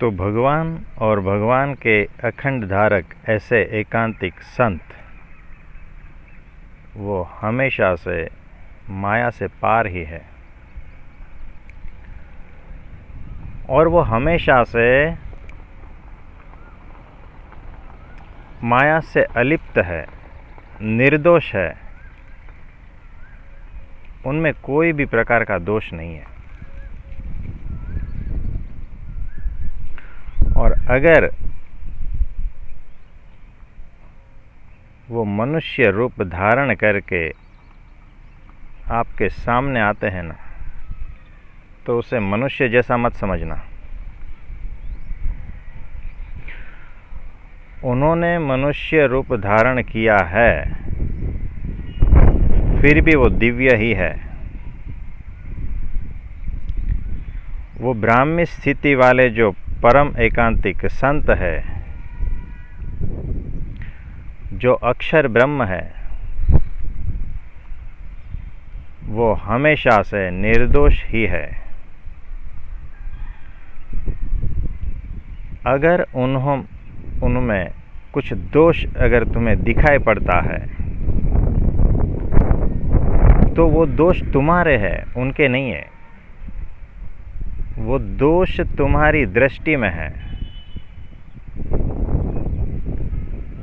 तो भगवान और भगवान के अखंड धारक ऐसे एकांतिक संत वो हमेशा से माया से पार ही है और वो हमेशा से माया से अलिप्त है, निर्दोष है। उनमें कोई भी प्रकार का दोष नहीं है। और अगर वो मनुष्य रूप धारण करके आपके सामने आते हैं ना, तो उसे मनुष्य जैसा मत समझना। उन्होंने मनुष्य रूप धारण किया है, फिर भी वो दिव्य ही है। वो ब्राह्मी स्थिति वाले जो परम एकांतिक संत है, जो अक्षर ब्रह्म है, वो हमेशा से निर्दोष ही है। अगर उनमें कुछ दोष अगर तुम्हें दिखाई पड़ता है तो वो दोष तुम्हारे हैं, उनके नहीं है। वो दोष तुम्हारी दृष्टि में है।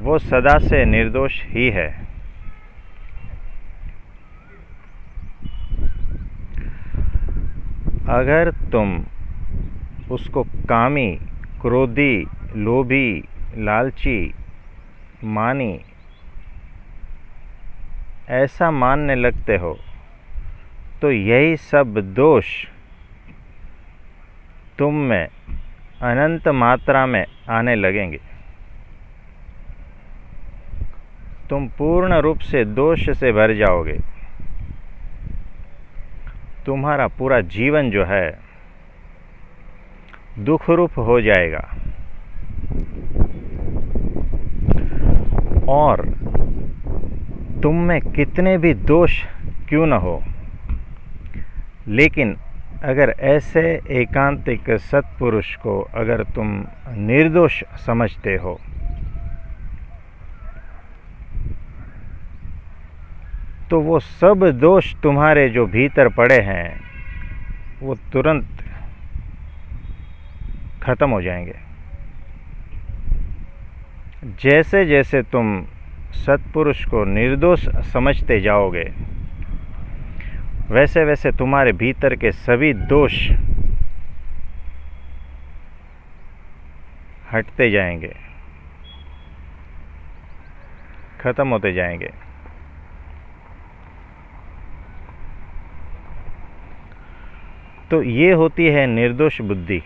वो सदा से निर्दोष ही है। अगर तुम उसको कामी, क्रोधी, लोभी, लालची, मानी ऐसा मानने लगते हो तो यही सब दोष तुम में अनंत मात्रा में आने लगेंगे। तुम पूर्ण रूप से दोष से भर जाओगे। तुम्हारा पूरा जीवन जो है दुख रूप हो जाएगा। और तुम में कितने भी दोष क्यों न हो, लेकिन अगर ऐसे एकांतिक सत्पुरुष को अगर तुम निर्दोष समझते हो तो वो सब दोष तुम्हारे जो भीतर पड़े हैं वो तुरंत खत्म हो जाएंगे। जैसे जैसे तुम सत्पुरुष को निर्दोष समझते जाओगे, वैसे वैसे तुम्हारे भीतर के सभी दोष हटते जाएंगे, खत्म होते जाएंगे। तो ये होती है निर्दोष बुद्धि।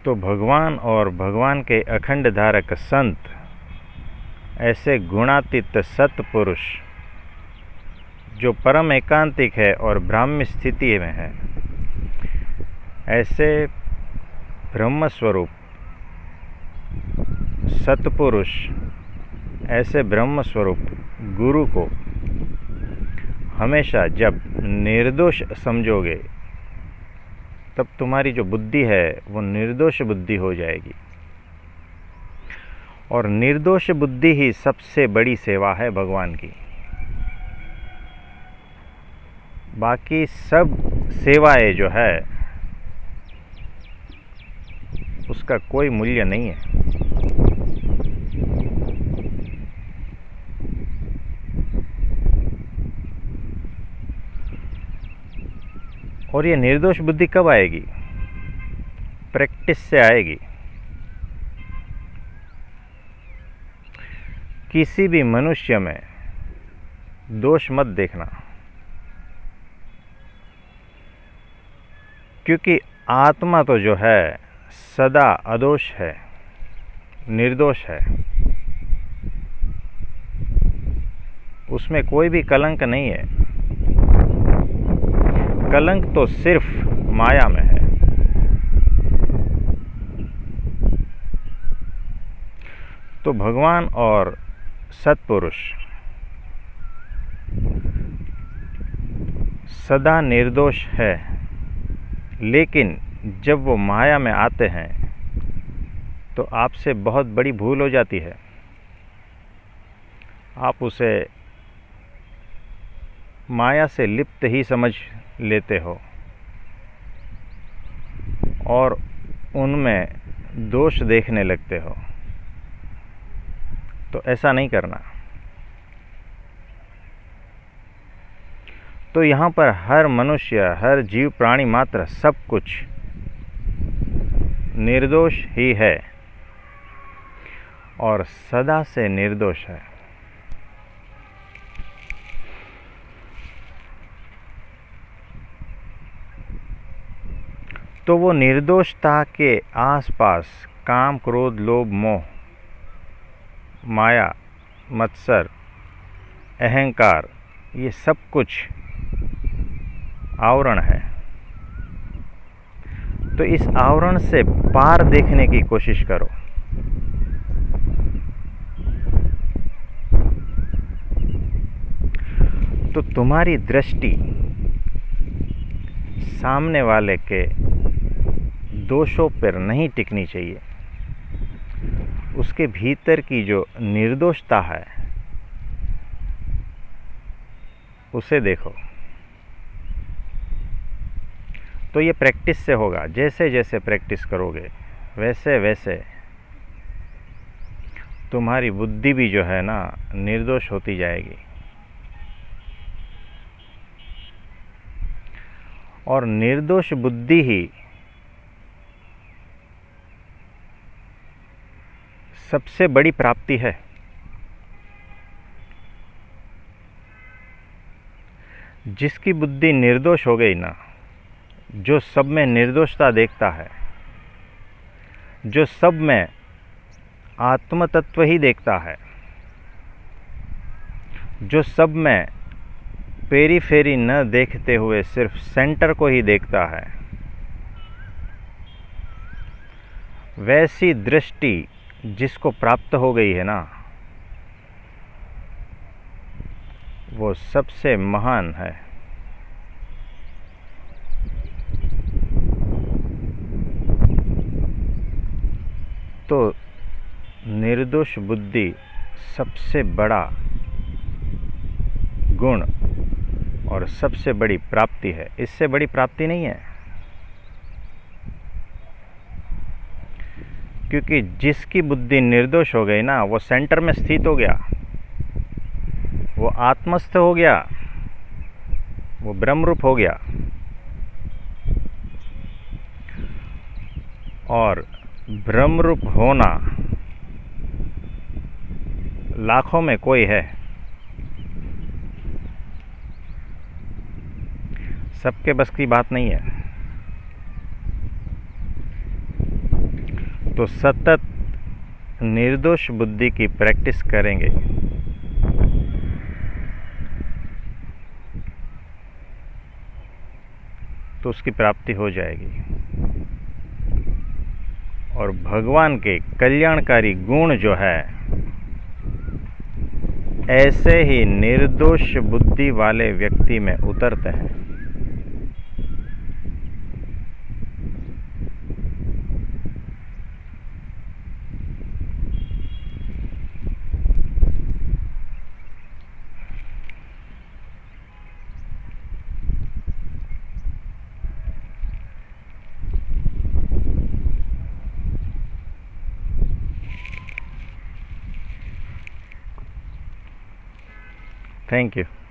तो भगवान और भगवान के अखंड धारक संत ऐसे गुणातीत सत्पुरुष जो परम एकांतिक है और ब्राह्मी स्थिति में है, ऐसे ब्रह्म स्वरूप सत्पुरुष, ऐसे ब्रह्म स्वरूप गुरु को हमेशा जब निर्दोष समझोगे तब तुम्हारी जो बुद्धि है वो निर्दोष बुद्धि हो जाएगी। और निर्दोष बुद्धि ही सबसे बड़ी सेवा है भगवान की। बाकी सब सेवाएं जो है उसका कोई मूल्य नहीं है। और ये निर्दोष बुद्धि कब आएगी? प्रैक्टिस से आएगी। किसी भी मनुष्य में दोष मत देखना, क्योंकि आत्मा तो जो है सदा अदोष है, निर्दोष है। उसमें कोई भी कलंक नहीं है। कलंक तो सिर्फ माया में है। तो भगवान और सत्पुरुष सदा निर्दोष है, लेकिन जब वो माया में आते हैं तो आपसे बहुत बड़ी भूल हो जाती है। आप उसे माया से लिप्त ही समझ लेते हो और उनमें दोष देखने लगते हो। तो ऐसा नहीं करना। तो यहाँ पर हर मनुष्य, हर जीव प्राणी मात्र, सब कुछ निर्दोष ही है और सदा से निर्दोष है। तो वो निर्दोषता के आसपास काम, क्रोध, लोभ, मोह, माया, मत्सर, अहंकार, ये सब कुछ आवरण है। तो इस आवरण से पार देखने की कोशिश करो। तो तुम्हारी दृष्टि सामने वाले के दोषों पर नहीं टिकनी चाहिए। उसके भीतर की जो निर्दोषता है उसे देखो। तो ये प्रैक्टिस से होगा। जैसे जैसे प्रैक्टिस करोगे वैसे वैसे तुम्हारी बुद्धि भी जो है ना निर्दोष होती जाएगी। और निर्दोष बुद्धि ही सबसे बड़ी प्राप्ति है। जिसकी बुद्धि निर्दोष हो गई ना, जो सब में निर्दोषता देखता है, जो सब में आत्म तत्व ही देखता है, जो सब में पेरीफेरी न देखते हुए सिर्फ सेंटर को ही देखता है, वैसी दृष्टि जिसको प्राप्त हो गई है ना, वो सबसे महान है। तो निर्दोष बुद्धि सबसे बड़ा गुण और सबसे बड़ी प्राप्ति है। इससे बड़ी प्राप्ति नहीं है। क्योंकि जिसकी बुद्धि निर्दोष हो गई ना, वो सेंटर में स्थित हो गया, वो आत्मस्थ हो गया, वो ब्रह्मरूप हो गया। और ब्रह्मरूप होना लाखों में कोई है, सबके बस की बात नहीं है। तो सतत निर्दोष बुद्धि की प्रैक्टिस करेंगे तो उसकी प्राप्ति हो जाएगी। और भगवान के कल्याणकारी गुण जो है ऐसे ही निर्दोष बुद्धि वाले व्यक्ति में उतरते हैं। Thank you.